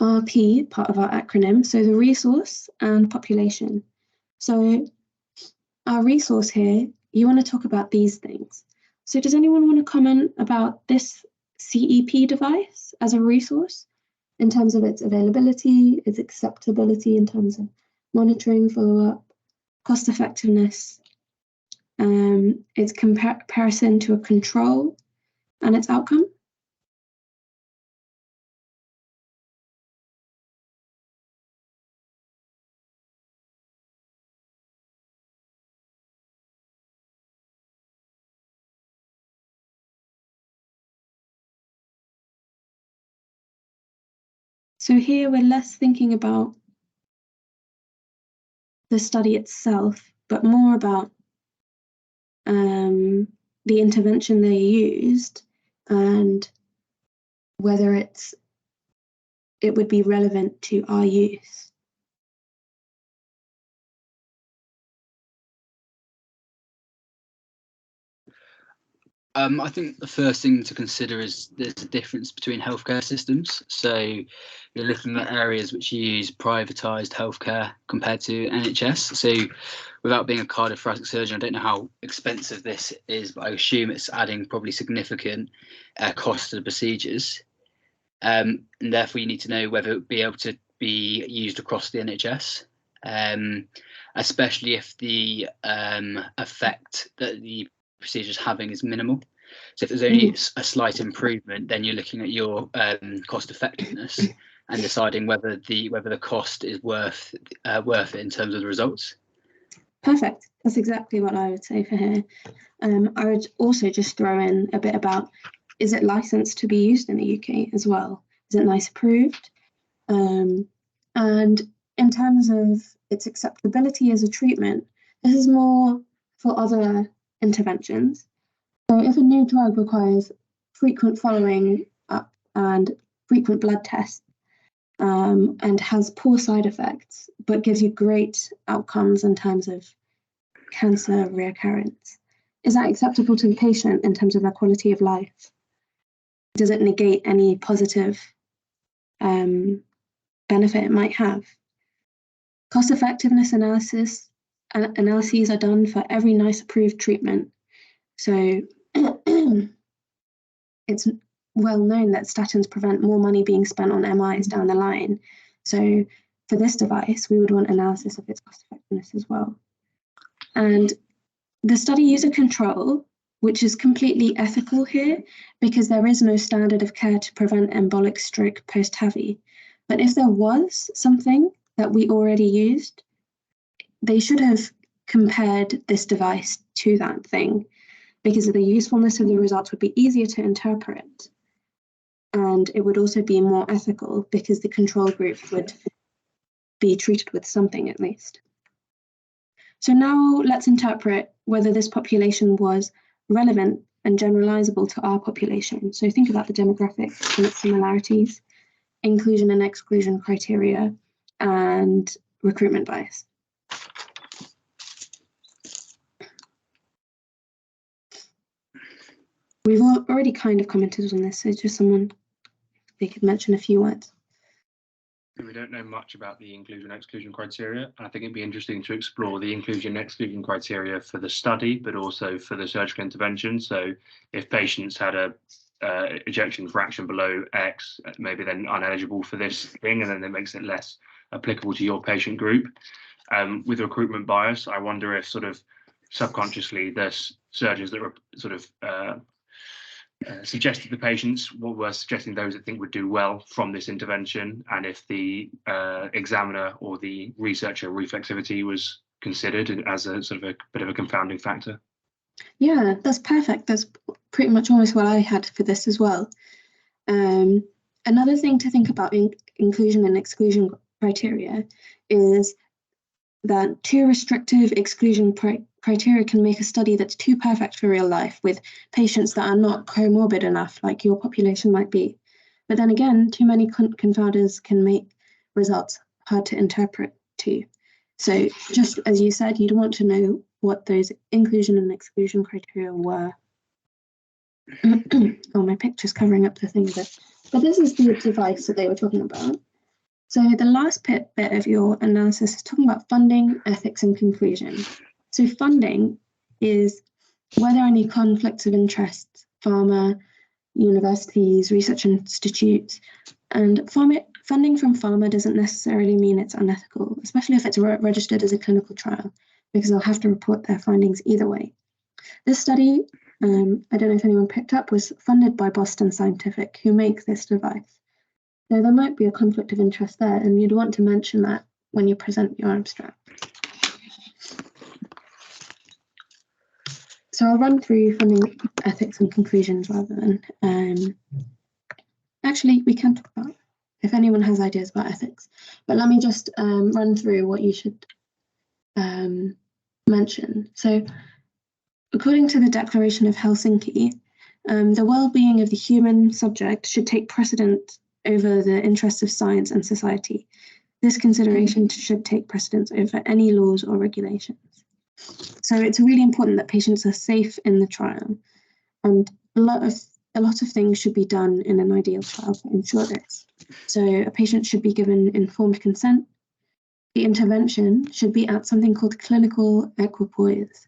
RP, part of our acronym. So the resource and population. So our resource here, you want to talk about these things. So does anyone want to comment about this CEP device as a resource in terms of its availability, its acceptability in terms of monitoring, follow-up, cost effectiveness, its comparison to a control, and its outcome? So here we're less thinking about the study itself, but more about the intervention they used and whether it would be relevant to our use. I think the first thing to consider is there's a difference between healthcare systems. So you're looking at areas which use privatised healthcare compared to NHS. So without being a cardiothoracic surgeon, I don't know how expensive this is, but I assume it's adding probably significant cost to the procedures. And therefore you need to know whether it would be able to be used across the NHS, especially if the effect that the procedures having is minimal. So if there's only a slight improvement, then you're looking at your cost effectiveness and deciding whether the cost is worth it in terms of the results. Perfect. That's exactly what I would say for here. I would also just throw in a bit about, is it licensed to be used in the UK as well? Is it NICE approved? And in terms of its acceptability as a treatment, this is more for other interventions. So if a new drug requires frequent following up and frequent blood tests and has poor side effects, but gives you great outcomes in terms of cancer reoccurrence, is that acceptable to the patient in terms of their quality of life? Does it negate any positive benefit it might have? Cost effectiveness analyses are done for every NICE approved treatment. So it's well known that statins prevent more money being spent on MIs down the line. So for this device, we would want analysis of its cost effectiveness as well. And the study user control, which is completely ethical here, because there is no standard of care to prevent embolic stroke post-TAVI. But if there was something that we already used, they should have compared this device to that thing, because the usefulness of the results would be easier to interpret. And it would also be more ethical because the control group would be treated with something at least. So now let's interpret whether this population was relevant and generalizable to our population. So think about the demographics and its similarities, inclusion and exclusion criteria, and recruitment bias. We've already kind of commented on this, so just someone, they could mention a few words. We don't know much about the inclusion and exclusion criteria. And I think it'd be interesting to explore the inclusion and exclusion criteria for the study, but also for the surgical intervention. So if patients had a ejection fraction below X, maybe then uneligible for this thing, and then that makes it less applicable to your patient group. With recruitment bias, I wonder if sort of subconsciously there's surgeons that were sort of suggested the patients what were suggesting those that think would do well from this intervention, and if the examiner or the researcher reflexivity was considered as a sort of a bit of a confounding factor. Yeah, that's perfect. That's pretty much almost what I had for this as well. Another thing to think about in inclusion and exclusion criteria is that too restrictive exclusion criteria can make a study that's too perfect for real life with patients that are not comorbid enough, like your population might be. But then again, too many confounders can make results hard to interpret too. So just as you said, you'd want to know what those inclusion and exclusion criteria were. Oh, my picture's covering up the thing a bit. But this is the device that they were talking about. So the last bit of your analysis is talking about funding, ethics, and conclusion. So funding is were there any conflicts of interest, pharma, universities, research institutes, and funding from pharma doesn't necessarily mean it's unethical, especially if it's registered as a clinical trial, because they'll have to report their findings either way. This study, I don't know if anyone picked up, was funded by Boston Scientific, who make this device. So there might be a conflict of interest there, and you'd want to mention that when you present your abstract. So I'll run through funding, ethics, and conclusions rather than. Actually, we can talk about if anyone has ideas about ethics. But let me just run through what you should mention. So, according to the Declaration of Helsinki, the well-being of the human subject should take precedent over the interests of science and society. This consideration should take precedence over any laws or regulations. So it's really important that patients are safe in the trial, and a lot of things should be done in an ideal trial to ensure this. So a patient should be given informed consent. The intervention should be at something called clinical equipoise,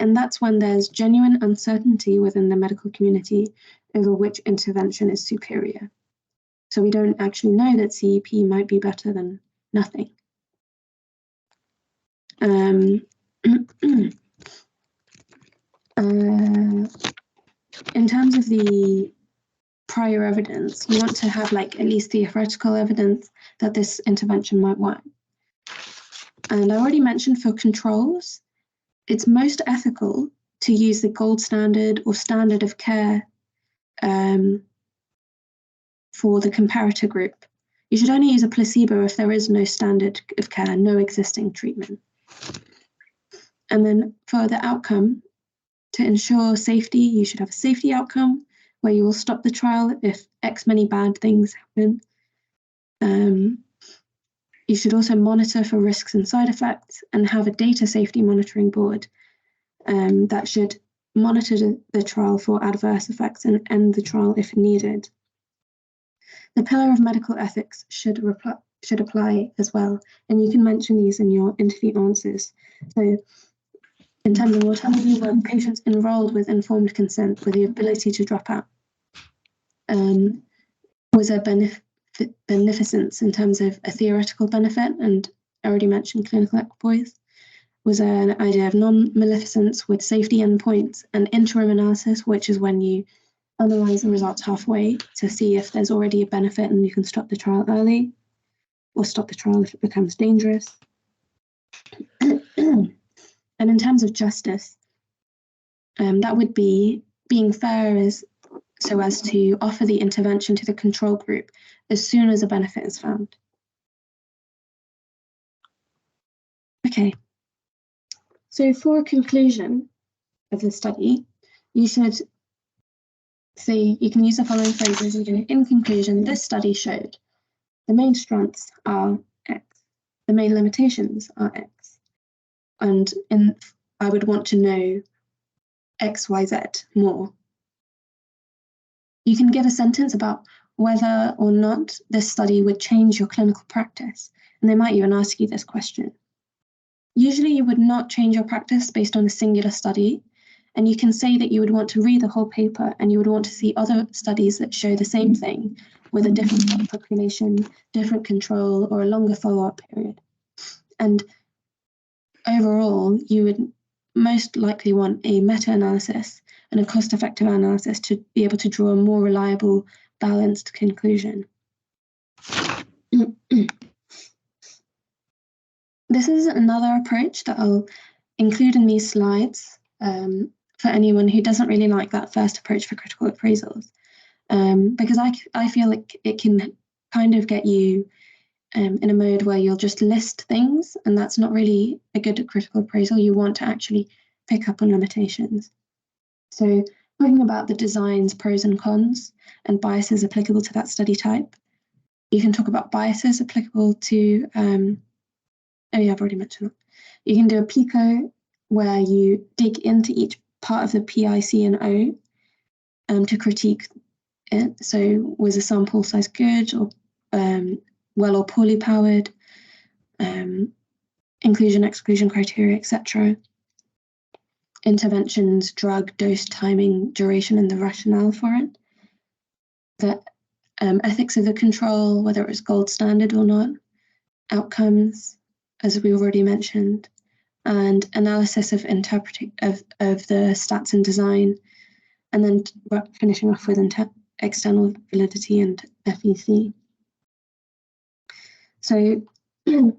and that's when there's genuine uncertainty within the medical community over which intervention is superior. So we don't actually know that CEP might be better than nothing. In terms of the prior evidence, you want to have like at least theoretical evidence that this intervention might work. And I already mentioned for controls, it's most ethical to use the gold standard or standard of care for the comparator group. You should only use a placebo if there is no standard of care, no existing treatment. And then for the outcome, to ensure safety, you should have a safety outcome where you will stop the trial if X many bad things happen. You should also monitor for risks and side effects and have a data safety monitoring board that should monitor the trial for adverse effects and end the trial if needed. The pillar of medical ethics should apply as well, and you can mention these in your interview answers. So in terms of mortality, were patients enrolled with informed consent with the ability to drop out? Was there beneficence in terms of a theoretical benefit? And I already mentioned clinical equipoise. Was there an idea of non-maleficence with safety endpoints and interim analysis, which is when you analyze the results halfway to see if there's already a benefit and you can stop the trial early or stop the trial if it becomes dangerous. And in terms of justice, that would be being fair so as to offer the intervention to the control group as soon as a benefit is found. Okay, so for a conclusion of the study, you should say, you can use the following phrases. In conclusion, this study showed the main strengths are X, the main limitations are X, and I would want to know X, Y, Z more. You can give a sentence about whether or not this study would change your clinical practice, and they might even ask you this question. Usually you would not change your practice based on a singular study, and you can say that you would want to read the whole paper and you would want to see other studies that show the same thing with a different population, different control, or a longer follow-up period. And overall, you would most likely want a meta-analysis and a cost-effective analysis to be able to draw a more reliable, balanced conclusion. This is another approach that I'll include in these slides for anyone who doesn't really like that first approach for critical appraisals, because I feel like it can kind of get you in a mode where you'll just list things, and that's not really a good critical appraisal. You want to actually pick up on limitations. So talking about the design's pros and cons and biases applicable to that study type, you can talk about biases applicable to, oh yeah, I've already mentioned that. You can do a PICO where you dig into each part of the PI, C, and O to critique it. So was the sample size good or well or poorly powered, inclusion, exclusion criteria, etc. Interventions, drug, dose, timing, duration, and the rationale for it. The ethics of the control, whether it was gold standard or not. Outcomes, as we already mentioned, and analysis of the stats and design, and then finishing off with external validity and FEC. So try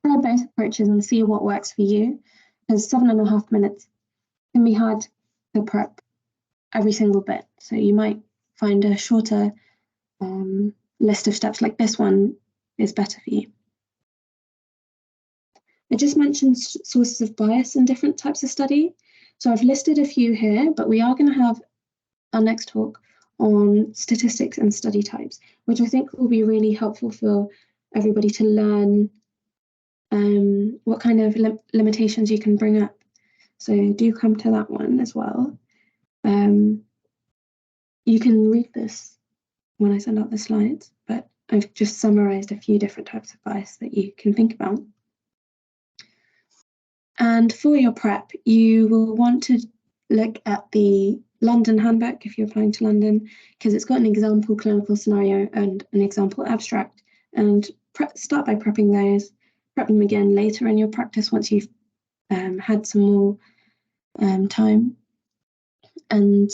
both approaches and see what works for you, because 7.5 minutes can be hard to prep every single bit. So you might find a shorter list of steps like this one is better for you. I just mentioned sources of bias in different types of study. So I've listed a few here, but we are going to have our next talk on statistics and study types, which I think will be really helpful for everybody to learn what kind of limitations you can bring up. So do come to that one as well. You can read this when I send out the slides, but I've just summarised a few different types of bias that you can think about. And for your prep, you will want to look at the London handbook if you're applying to London, because it's got an example clinical scenario and an example abstract. And start by prepping those, prep them again later in your practice once you've had some more time. And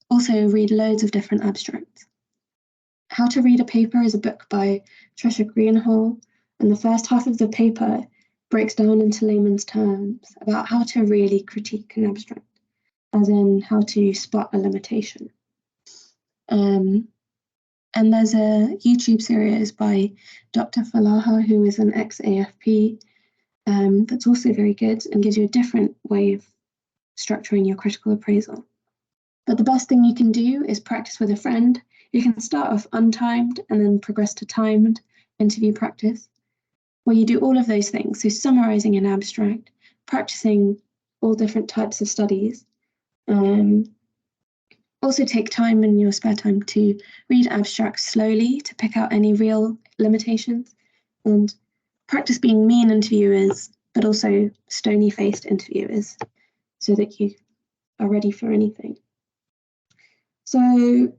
also read loads of different abstracts. How to Read a Paper is a book by Trisha Greenhall, and the first half of the paper breaks down into layman's terms about how to really critique an abstract, as in how to spot a limitation. And there's a YouTube series by Dr. Falaha, who is an ex-AFP, that's also very good and gives you a different way of structuring your critical appraisal. But the best thing you can do is practice with a friend. You can start off untimed and then progress to timed interview practice, where you do all of those things. So summarising an abstract, practicing all different types of studies. Also take time in your spare time to read abstracts slowly to pick out any real limitations, and practice being mean interviewers, but also stony-faced interviewers, so that you are ready for anything. So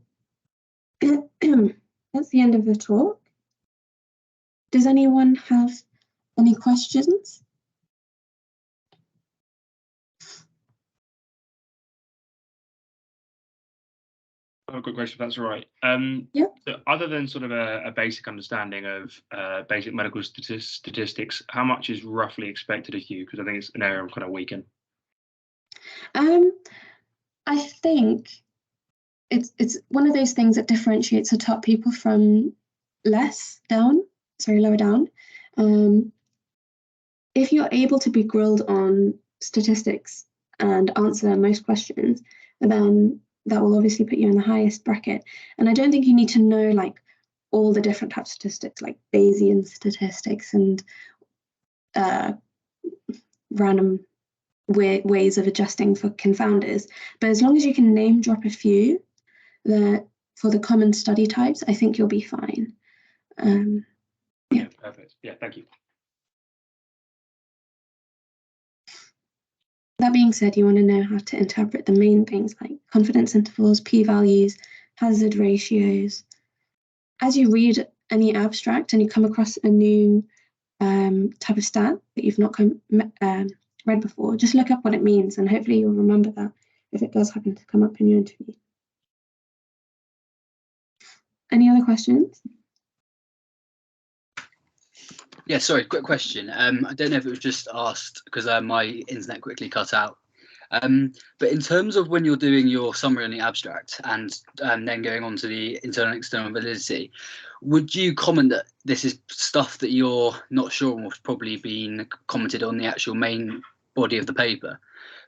that's the end of the talk. Does anyone have any questions? I've got a quick question, if that's all right. Yeah. So other than sort of a basic understanding of basic medical statistics, how much is roughly expected of you? Because I think it's an area I'm kind of weak in. I think it's one of those things that differentiates the top people from lower down. If you're able to be grilled on statistics and answer most questions, then that will obviously put you in the highest bracket. And I don't think you need to know like all the different types of statistics, like Bayesian statistics and random ways of adjusting for confounders. But as long as you can name drop a few that for the common study types, I think you'll be fine. Yeah, perfect. Yeah, thank you. That being said, you want to know how to interpret the main things like confidence intervals, p-values, hazard ratios. As you read any abstract and you come across a new type of stat that you've not read before, just look up what it means, and hopefully you'll remember that if it does happen to come up in your interview. Any other questions? Yeah, sorry, quick question. I don't know if it was just asked because my internet quickly cut out. But in terms of when you're doing your summary on the abstract and then going on to the internal and external validity, would you comment that this is stuff that you're not sure on what's probably been commented on the actual main body of the paper?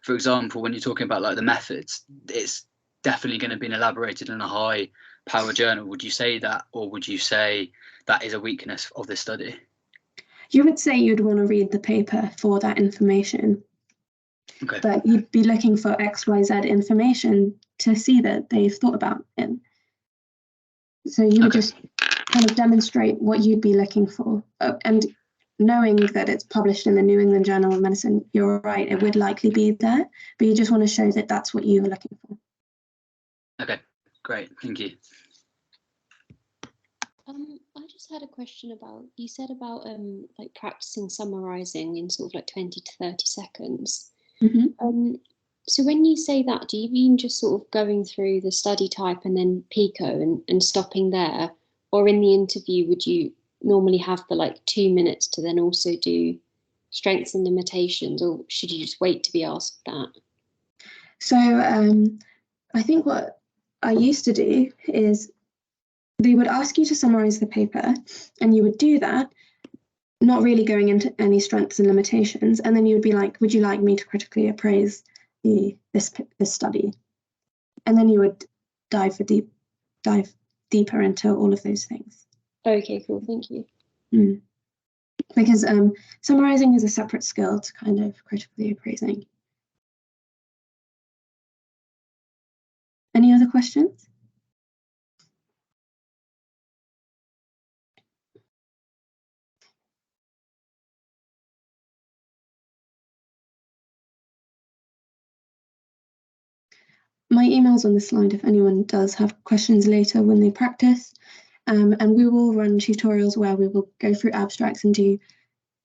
For example, when you're talking about like the methods, it's definitely going to be elaborated in a high power journal. Would you say that, or would you say that is a weakness of this study? You would say you'd want to read the paper for that information. Okay. But you'd be looking for XYZ information to see that they've thought about it. So you would just kind of demonstrate what you'd be looking for. And knowing that it's published in the New England Journal of Medicine, you're right, it would likely be there, but you just want to show that that's what you were looking for. Okay, great, thank you. I just had a question about, you said about like practicing summarising in sort of like 20 to 30 seconds. Mm-hmm. So when you say that, do you mean just sort of going through the study type and then PICO and stopping there? Or in the interview, would you normally have the like 2 minutes to then also do strengths and limitations, or should you just wait to be asked that? So I think what I used to do is they would ask you to summarise the paper, and you would do that, not really going into any strengths and limitations, and then you would be like, would you like me to critically appraise this study? And then you would dive deeper into all of those things. Okay, cool, thank you. Because summarising is a separate skill to kind of critically appraising. Any other questions? My email's on the slide if anyone does have questions later when they practice. And we will run tutorials where we will go through abstracts and do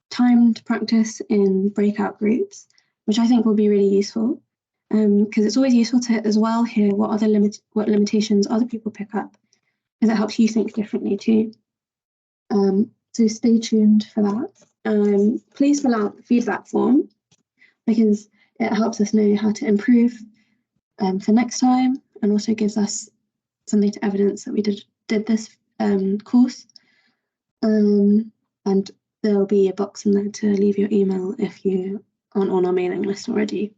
timed practice in breakout groups, which I think will be really useful. Because it's always useful to as well hear what limitations other people pick up, because it helps you think differently too. So stay tuned for that. Please fill out the feedback form, because it helps us know how to improve for next time, and also gives us something to evidence that we did this course. And there'll be a box in there to leave your email if you aren't on our mailing list already.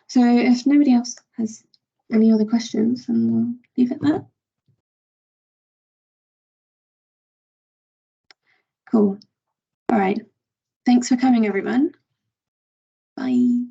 So if nobody else has any other questions, then we'll leave it there. Cool. All right. Thanks for coming, everyone. Bye.